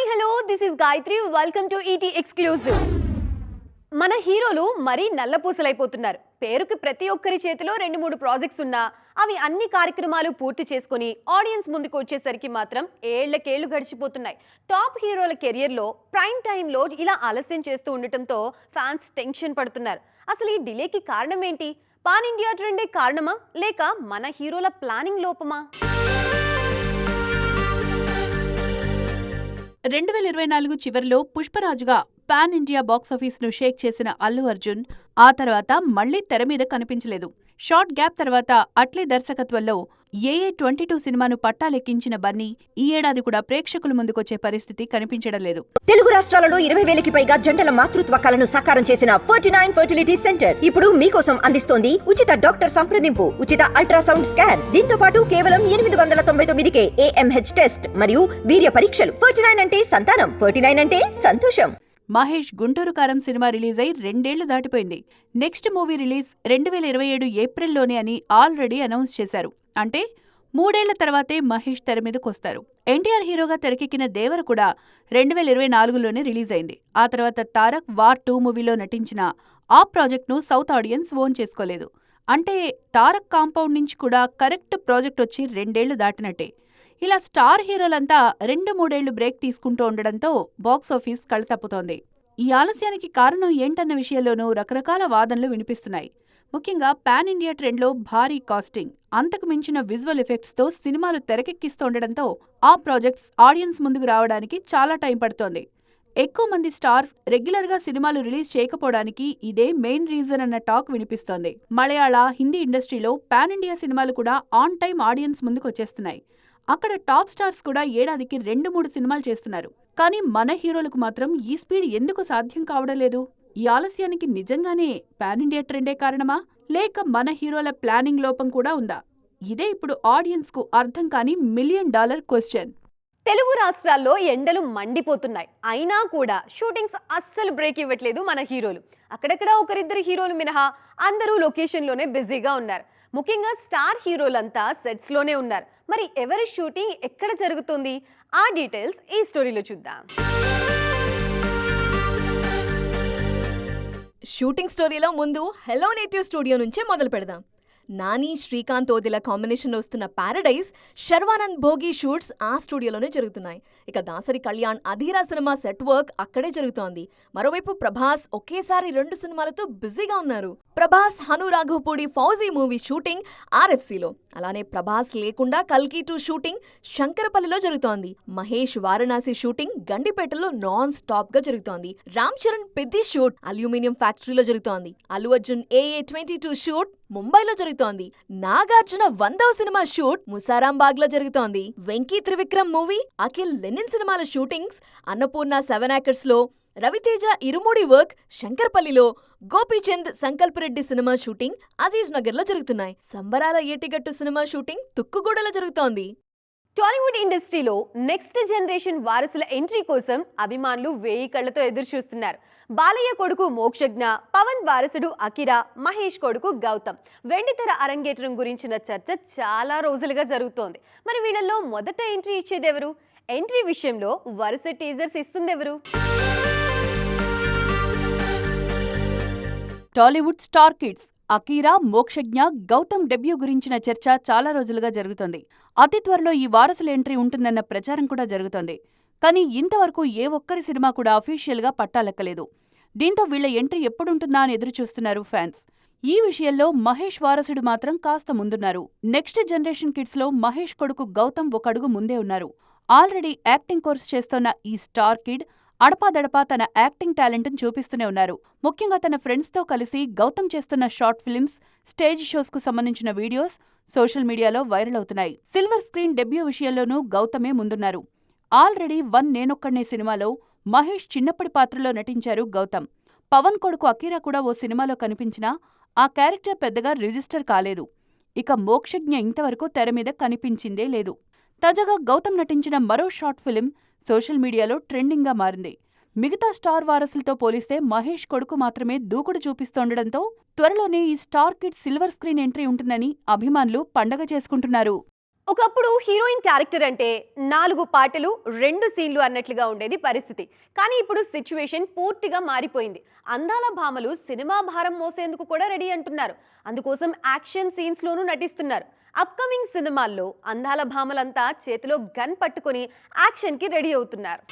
hello, this is Gayatri. Welcome to ET Exclusive. మన హీరోలు మరీ నల్లపూసలైపోతున్నారు. పేరుకి ప్రతి ఒక్కరి చేతిలో 2-3 ప్రాజెక్ట్స్ ఉన్నా అవి అన్ని కార్యక్రమాలు పూర్తి చేసుకొని ఆడియన్స్ ముందుకు వచ్చేసరికి మాత్రం ఏళ్లకేళ్లు గడిచిపోతున్నాయి. టాప్ హీరోల కెరియర్లో ప్రైమ్ టైంలో ఇలా ఆలస్యం చేస్తూ ఉండటంతో ఫ్యాన్స్ టెన్షన్ పడుతున్నారు. అసలు ఈ డిలేకి కారణం ఏంటి? పాన్ ఇండియా ట్రెండే కారణమా లేక మన హీరోల ప్లానింగ్ లోపమా? 2024 చివరిలో పుష్పరాజుగా పాన్ ఇండియా బాక్సాఫీస్ ను షేక్ చేసిన అల్లు అర్జున్ ఆ తర్వాత మళ్లీ తెర మీద కనిపించలేదు. షార్ట్ గ్యాప్ తర్వాత అట్లీ దర్శకత్వంలో ఏఏ 22 సినిమాను పట్టాలెక్కించిన బన్నీ ఈ ఏడాది కూడా ప్రేక్షకుల ముందుకొచ్చే పరిస్థితి కనిపించడం లేదు. తెలుగు రాష్ట్రాలలో 20,000కి పైగా జంటల మాతృత్వ కలను సాకారం చేసిన 49 ఫర్టిలిటీ సెంటర్ ఇప్పుడు మీకోసం అందిస్తోంది ఉచిత డాక్టర్ సంప్రదింపు, ఉచిత అల్ట్రాసౌండ్ స్కాన్, దీంతో పాటు కేవలం 899కే AMH టెస్ట్ మరియు వీర్య పరీక్షలు. 49 అంటే సంతానం, 49 అంటే సంతోషం. మహేష్ గుంటూరు కారం సినిమా రిలీజ్ అయి 2 ఏళ్లు దాటిపోయింది. నెక్స్ట్ మూవీ రిలీజ్ 2027 ఏప్రిల్లోనే అని ఆల్రెడీ అనౌన్స్ చేశారు. అంటే 3 ఏళ్ల తర్వాతే మహేష్ తెర మీదకొస్తారు. ఎన్టీఆర్ హీరోగా తెరకెక్కిన దేవర కూడా 2024లోనే రిలీజ్ అయింది. ఆ తర్వాత తారక్ వార్ 2 మూవీలో నటించిన ఆ ప్రాజెక్ట్ను సౌత్ ఆడియన్స్ ఓన్ చేసుకోలేదు. అంటే తారక్ కాంపౌండ్ నుంచి కూడా కరెక్ట్ ప్రాజెక్ట్ వచ్చి 2 ఏళ్లు దాటినట్టే. ఇలా స్టార్ హీరోలంతా 2-3 ఏళ్లు బ్రేక్ తీసుకుంటూ ఉండడంతో బాక్సాఫీస్ కళ్ళతప్పుతోంది. ఈ ఆలస్యానికి కారణం ఏంటన్న విషయంలోనూ రకరకాల వాదనలు వినిపిస్తున్నాయి. ముఖ్యంగా పాన్ ఇండియా ట్రెండ్లో భారీ కాస్టింగ్, అంతకు మించిన విజువల్ ఎఫెక్ట్స్తో సినిమాలు తెరకెక్కిస్తుండడంతో ఆ ప్రాజెక్ట్స్ ఆడియన్స్ ముందుకు రావడానికి చాలా టైం పడుతోంది. ఎక్కువ మంది స్టార్స్ రెగ్యులర్గా సినిమాలు రిలీజ్ చేయకపోవడానికి ఇదే మెయిన్ రీజన్ అన్న టాక్ వినిపిస్తోంది. మలయాళ, హిందీ ఇండస్ట్రీలో పాన్ ఇండియా సినిమాలు కూడా ఆన్ టైం ఆడియన్స్ ముందుకు వచ్చేస్తున్నాయి. అక్కడ టాప్ స్టార్స్ కూడా ఏడాదికి 2-3 సినిమాలు చేస్తున్నారు. కానీ మన హీరోలకు మాత్రం ఈ స్పీడ్ ఎందుకు సాధ్యం కావడం లేదు? ఈ ఆలస్యానికి నిజంగానే పాన్ ఇండియా ట్రెండే కారణమా లేక మన హీరోల ప్లానింగ్ లోపం కూడా ఉందా? ఇదే ఇప్పుడు ఆడియన్స్ కు అర్థం కాని $1 మిలియన్ క్వశ్చన్. తెలుగు రాష్ట్రాల్లో ఎండలు మండిపోతున్నాయి. అయినా కూడా షూటింగ్స్ అస్సలు బ్రేక్ ఇవ్వట్లేదు మన హీరోలు. అక్కడక్కడ ఒకరిద్దరు హీరోలు మినహా అందరూ లొకేషన్లోనే బిజీగా ఉన్నారు. ముఖ్యంగా స్టార్ హీరోలంతా సెట్స్లోనే ఉన్నారు. మరి ఎవరి షూటింగ్ ఎక్కడ జరుగుతుంది? ఆ డీటెయిల్స్ ఈ స్టోరీలో చూద్దాం. షూటింగ్ స్టోరీలో ముందు హెలో నేటివ్ స్టూడియో నుంచే మొదలు పెడదాం. నాని, శ్రీకాంత్ ఓదిల కాంబినేషన్లో వస్తున్న పారడైజ్, శర్వానంద్ భోగి షూట్స్ ఆ స్టూడియోలోనే జరుగుతున్నాయి. ఇక Dasari Kalyan Adheera cinema set work అక్కడే జరుగుతోంది. మరోవైపు ప్రభాస్ ఒకేసారి 2 సినిమాలతో బిజీగా ఉన్నారు. ప్రభాస్ హను రాఘవపూడి ఫౌజీ మూవీ షూటింగ్ RFCలో, అలానే ప్రభాస్ లేకుండా కల్కి 2 షూటింగ్ శంకరపల్లిలో జరుగుతోంది. మహేష్ వారణాసి షూటింగ్ గండిపేటలో నాన్ స్టాప్ గా జరుగుతోంది. రామ్ చరణ్ పెద్ది షూట్ అల్యూమినియం ఫ్యాక్టరీలో జరుగుతోంది. అల్లు అర్జున్ ఏఏ 22 షూట్ ముంబైలో జరుగుతోంది. నాగార్జున 100వ సినిమా షూట్ ముసారాంబాగ్ లో జరుగుతోంది. వెంకీ త్రివిక్రమ్ మూవీ, అఖిల్ లెనిన్ సినిమాల షూటింగ్స్ అన్నపూర్ణ 7 acres లో, రవితేజ ఇరుముడి వర్క్ శంకర్పల్లిలో, గోపీచంద్ సంకల్ప్ రెడ్డి సినిమా షూటింగ్ అజీజ్ నగర్ లో జరుగుతున్నాయి. సంబరాల ఏటిగట్టు సినిమా షూటింగ్ తుక్కుగూడలో జరుగుతోంది. టాలీవుడ్ ఇండస్ట్రీలో నెక్స్ట్ జనరేషన్ వారసుల ఎంట్రీ కోసం అభిమానులు 1000 కళ్లతో ఎదురు చూస్తున్నారు. బాలయ్య కొడుకు మోక్షజ్ఞ, పవన్ వారసుడు అకిరా, మహేష్ కొడుకు గౌతమ్ వెండితెర అరంగేట్రం గురించిన చర్చ చాలా రోజులుగా జరుగుతోంది. మరి వీళ్ళల్లో మొదట ఎంట్రీ ఇచ్చేదెవరు? ఎంట్రీ విషయంలో వరుస టీజర్స్ ఇస్తుందెవరు? Tollywood star kids Akira, Mokshagna, Gautam debut గురించిన చర్చ చాలా రోజులుగా జరుగుతోంది. అతి త్వరలో ఈ వారసుల ఎంట్రీ ఉంటుందన్న ప్రచారం కూడా జరుగుతోంది. కానీ ఇంతవరకు ఏ ఒక్కరి సినిమా కూడా అఫీషియల్గా పట్టాలెక్కలేదు. దీంతో వీళ్ల ఎంట్రీ ఎప్పుడుంటుందా అని ఎదురుచూస్తున్నారు ఫ్యాన్స్. ఈ విషయంలో మహేష్ వారసుడు మాత్రం కాస్త ముందున్నారు. నెక్స్ట్ జనరేషన్ కిడ్స్లో మహేష్ కొడుకు గౌతమ్ ఒక అడుగు ముందే ఉన్నారు. ఆల్రెడీ యాక్టింగ్ కోర్స్ చేస్తోన్న ఈ స్టార్ కిడ్ అడపాదడపా తన యాక్టింగ్ టాలెంట్ను చూపిస్తూనే ఉన్నారు. ముఖ్యంగా తన ఫ్రెండ్స్తో కలిసి గౌతమ్ చేస్తున్న షార్ట్ ఫిల్మ్స్, స్టేజ్ షోస్కు సంబంధించిన వీడియోస్ సోషల్ మీడియాలో వైరల్ అవుతున్నాయి. సిల్వర్ స్క్రీన్ డెబ్యూ విషయంలోనూ గౌతమే ముందున్నారు. ఆల్రెడీ 1 నేనొక్కడినే సినిమాలో మహేష్ చిన్నప్పటి పాత్రలో నటించారు గౌతమ్. పవన్ కొడుకు అకీరా కూడా ఓ సినిమాలో కనిపించినా ఆ క్యారెక్టర్ పెద్దగా రిజిస్టర్ కాలేదు. ఇక మోక్షజ్ఞ ఇంతవరకు తెర మీద కనిపించిందే లేదు. తాజాగా గౌతమ్ నటించిన మరో షార్ట్ ఫిల్మ్ సోషల్ మీడియాలో ట్రెండింగ్గా మారింది. మిగతా స్టార్ వారసులతో పోలిస్తే మహేష్ కొడుకు మాత్రమే దూకుడు చూపిస్తోండడంతో త్వరలోనే ఈ star kid silver screen entry ఉంటుందని అభిమానులు పండగ చేసుకుంటున్నారు. ఒకప్పుడు హీరోయిన్ క్యారెక్టర్ అంటే 4 పాటలు 2 సీన్లు అన్నట్లుగా ఉండేది పరిస్థితి. కానీ ఇప్పుడు సిచ్యువేషన్ పూర్తిగా మారిపోయింది. అందాల భామలు సినిమా భారం మోసేందుకు కూడా రెడీ అంటున్నారు. అందుకోసం యాక్షన్ సీన్స్ లోనూ నటిస్తున్నారు. అప్కమింగ్ సినిమాల్లో అందాల భామలంతా చేతిలో గన్ పట్టుకొని యాక్షన్ కి రెడీ అవుతున్నారు.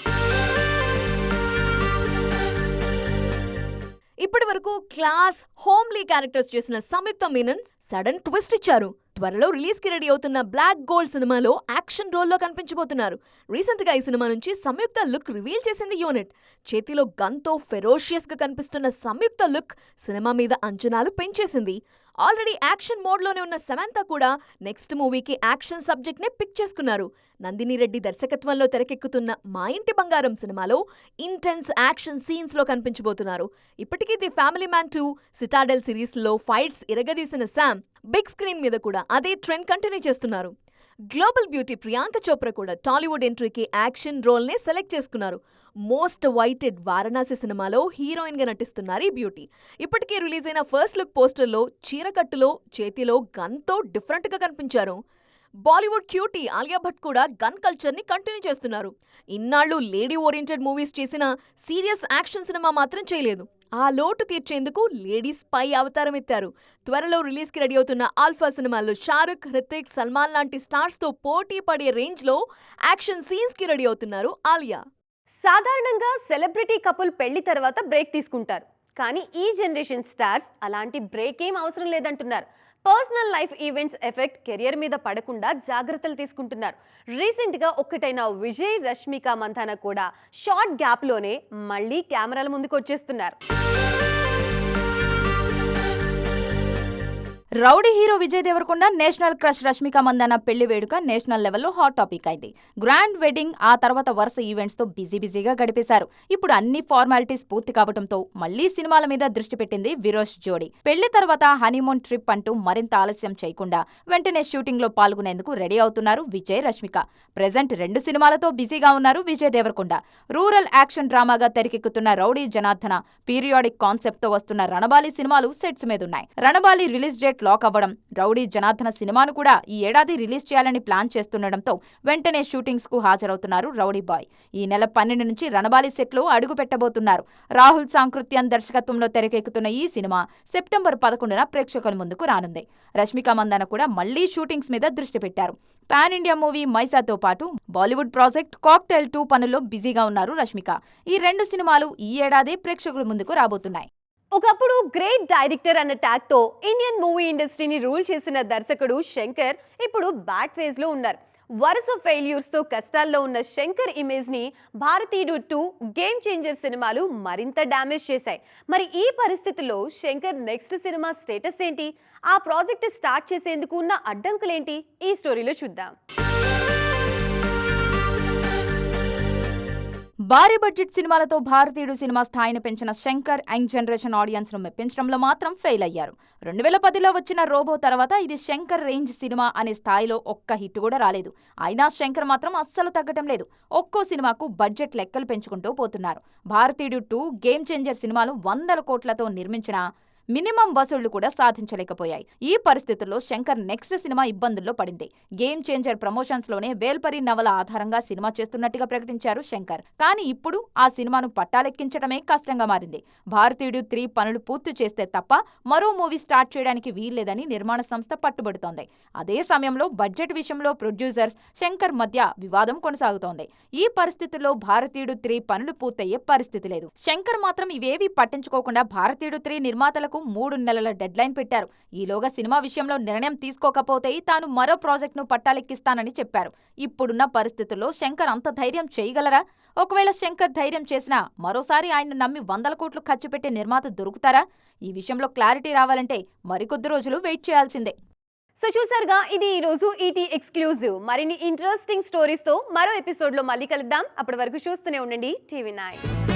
ఇప్పటి వరకు క్లాస్ హోమ్లీ క్యారెక్టర్స్ చేసిన సంయుక్త మీనన్ సడన్ ట్విస్ట్ ఇచ్చారు. త్వరలో రిలీజ్ కి రెడీ అవుతున్న బ్లాక్ గోల్డ్ సినిమాలో యాక్షన్ రోల్లో కనిపించబోతున్నారు. రీసెంట్ గా ఈ సినిమా నుంచి సంయుక్త లుక్ రివీల్ చేసింది యూనిట్. చేతిలో గన్ తో ఫెరోషియస్ గా కనిపిస్తున్న సంయుక్త లుక్ సినిమా మీద అంచనాలు పెంచేసింది. ఆల్రెడీ యాక్షన్ మోడ్ లోనే ఉన్న సమంత కూడా నెక్స్ట్ మూవీకి యాక్షన్ సబ్జెక్ట్ నే పిక్ చేసుకున్నారు. నందిని రెడ్డి దర్శకత్వంలో తెరకెక్కుతున్న మా ఇంటి బంగారం సినిమాలో ఇంటెన్స్ యాక్షన్ సీన్స్ లో కనిపించబోతున్నారు. ఇప్పటికీ the family man 2, Citadel series లో ఫైట్స్ ఇరగదీసిన శామ్ బిగ్ స్క్రీన్ మీద కూడా అదే ట్రెండ్ కంటిన్యూ చేస్తున్నారు. గ్లోబల్ బ్యూటీ ప్రియాంక చోప్రా కూడా టాలీవుడ్ ఎంట్రీకి యాక్షన్ రోల్ నే సెలెక్ట్ చేసుకున్నారు. మోస్ట్ వైటెడ్ వారణాసి సినిమాలో హీరోయిన్ గా నటిస్తున్నారు ఈ బ్యూటీ. ఇప్పటికే రిలీజ్ అయిన ఫస్ట్ లుక్ పోస్టర్లో చీరకట్టులో చేతిలో గన్ తో డిఫరెంట్ గా కనిపించారు. బాలీవుడ్ క్యూటీ ఆలియా భట్ కూడా గన్ కల్చర్ ని కంటిన్యూ చేస్తున్నారు. ఇన్నాళ్లు లేడీ ఓరియంటెడ్ మూవీస్ చేసిన సీరియస్ యాక్షన్ సినిమా మాత్రం చేయలేదు. ఆ లోటు తీర్చేందుకు లేడీ స్పై అవతారం ఎత్తారు. త్వరలో రిలీజ్ కి రెడీ అవుతున్న ఆల్ఫా సినిమాల్లో షారుఖ్, హృతిక్, సల్మాన్ లాంటి స్టార్స్ తో పోటీ పడే రేంజ్ లో యాక్షన్ సీన్స్ కి రెడీ అవుతున్నారు ఆలియా. సాధారణంగా సెలబ్రిటీ కపుల్ పెళ్లి తర్వాత బ్రేక్ తీసుకుంటారు. కానీ ఈ జనరేషన్ స్టార్స్ అలాంటి బ్రేక్ ఏం అవసరం లేదంటున్నారు. Personal life events effect career మీద పడకుండా జాగ్రత్తలు తీసుకుంటున్నారు. రీసెంట్గా ఒక్కటైన విజయ్, రష్మిక మందాన కూడా షార్ట్ గ్యాప్లోనే మళ్ళీ కెమెరాల ముందుకు వచ్చేస్తున్నారు. Rowdy hero Vijay Deverakonda national crush Rashmika Mandanna పెళ్లి వేడుక నేషనల్ లెవెల్లో హాట్ టాపిక్ అయింది. గ్రాండ్ వెడ్డింగ్, ఆ తర్వాత వరుస ఈవెంట్స్ తో బిజీగా గడిపేశారు. ఇప్పుడు అన్ని ఫార్మాలిటీస్ పూర్తి కావడంతో మళ్లీ సినిమాల మీద దృష్టి పెట్టింది విరోష్ జోడీ. పెళ్లి తర్వాత హనీమూన్ ట్రిప్ అంటూ మరింత ఆలస్యం చేయకుండా వెంటనే షూటింగ్ లో పాల్గొనేందుకు రెడీ అవుతున్నారు విజయ్, రష్మిక. ప్రెజెంట్ 2 సినిమాలతో బిజీగా ఉన్నారు విజయ్ దేవరకొండ. రూరల్ యాక్షన్ డ్రామాగా తెరకెక్కుతున్న రౌడీ జనార్దన, పీరియాడిక్ కాన్సెప్ట్ తో వస్తున్న రణబాలి సినిమాలు సెట్స్ మీదున్నాయి. రణబాలి రిలీజ్ డేట్ లాక్ అవ్వడం, రౌడీ జనార్దన సినిమాను కూడా ఈ ఏడాది రిలీజ్ చేయాలని ప్లాన్ చేస్తుండటంతో వెంటనే షూటింగ్స్ కు హాజరవుతున్నారు రౌడీ బాయ్. ఈ నెల 12 నుంచి రణబాలి సెట్ లో అడుగు పెట్టబోతున్నారు. రాహుల్ సాంకృత్యన్ దర్శకత్వంలో తెరకెక్కుతున్న ఈ సినిమా సెప్టెంబర్ 11న ప్రేక్షకుల ముందుకు రానుంది. రష్మిక మందాన కూడా మళ్లీ షూటింగ్స్ మీద దృష్టి పెట్టారు. పాన్ ఇండియా మూవీ మైసాతో పాటు బాలీవుడ్ ప్రాజెక్ట్ కాక్టైల్ 2 పనుల్లో బిజీగా ఉన్నారు రష్మిక. ఈ 2 సినిమాలు ఈ ఏడాది ప్రేక్షకుల ముందుకు రాబోతున్నాయి. ఒకప్పుడు గ్రేట్ డైరెక్టర్ అన్న ట్యాగ్ తో ఇండియన్ మూవీ ఇండస్ట్రీని రూల్ చేసిన దర్శకుడు శంకర్ ఇప్పుడు బ్యాడ్ ఫేజ్ లో ఉన్నారు. వరుస ఫెయిల్యూర్స్ తో కష్టాల్లో ఉన్న శంకర్ ఇమేజ్ ని భారతీయుడు 2, గేమ్ చేంజర్ సినిమాలు మరింత డ్యామేజ్ చేశాయి. మరి ఈ పరిస్థితుల్లో శంకర్ నెక్స్ట్ సినిమా స్టేటస్ ఏంటి? ఆ ప్రాజెక్ట్ స్టార్ట్ చేసేందుకు ఉన్న అడ్డంకులేంటి? ఈ స్టోరీలో చూద్దాం. భారీ బడ్జెట్ సినిమాలతో భారతీయుడు సినిమా స్థాయిని పెంచిన శంకర్ యంగ్ జనరేషన్ ఆడియన్స్ ను మెప్పించడంలో మాత్రం ఫెయిల్ అయ్యారు. 2010లో వచ్చిన రోబో తర్వాత ఇది శంకర్ రేంజ్ సినిమా అనే స్థాయిలో ఒక్క హిట్ కూడా రాలేదు. అయినా శంకర్ మాత్రం అస్సలు తగ్గటం లేదు. ఒక్కో సినిమాకు బడ్జెట్ లెక్కలు పెంచుకుంటూ పోతున్నారు. భారతీయుడు 2, గేమ్ చేంజర్ సినిమాలు 100 కోట్లతో నిర్మించిన మినిమం వసూళ్లు కూడా సాధించలేకపోయాయి. ఈ పరిస్థితుల్లో శంకర్ నెక్స్ట్ సినిమా ఇబ్బందుల్లో పడింది. గేమ్ చేంజర్ ప్రమోషన్స్ లోనే వేల్పరి నవల ఆధారంగా సినిమా చేస్తున్నట్టుగా ప్రకటించారు శంకర్. కానీ ఇప్పుడు ఆ సినిమాను పట్టాలెక్కించడమే కష్టంగా మారింది. భారతీయుడు 3 పనులు పూర్తి చేస్తే తప్ప మరో మూవీ స్టార్ట్ చేయడానికి వీల్లేదని నిర్మాణ సంస్థ పట్టుబడుతోంది. అదే సమయంలో బడ్జెట్ విషయంలో ప్రొడ్యూసర్స్, శంకర్ మధ్య వివాదం కొనసాగుతోంది. ఈ పరిస్థితుల్లో భారతీయుడు 3 పనులు పూర్తయ్యే పరిస్థితి లేదు. శంకర్ మాత్రం ఇవేవీ పట్టించుకోకుండా భారతీయుడు 3 నిర్మాతలకు 3 నెలల డెడ్ లైన్ పెట్టారు. ఈలోగా సినిమా విషయంలో నిర్ణయం తీసుకోకపోతే తాను మరో ప్రాజెక్ట్ ను పట్టాలెక్కిస్తానని చెప్పారు. ఇప్పుడున్న పరిస్థితుల్లో శంకర్ అంత ధైర్యం చేయగలరా? ఒకవేళ శంకర్ ధైర్యం చేసినా మరోసారి ఆయన్ను నమ్మి 100 కోట్లు ఖర్చు పెట్టే నిర్మాత దొరుకుతారా? ఈ విషయంలో క్లారిటీ రావాలంటే మరికొద్ది రోజులు వెయిట్ చేయాల్సిందే. సో చూసారుగా, ఇది ఈ రోజు ఈటీ ఎక్స్క్లూజివ్. మరిన్ని ఇంట్రెస్టింగ్ స్టోరీస్ తో మరో ఎపిసోడ్ లో మళ్ళీ కలుద్దాం. అప్పటి వరకు చూస్తూనే ఉండండి టీవీ 9.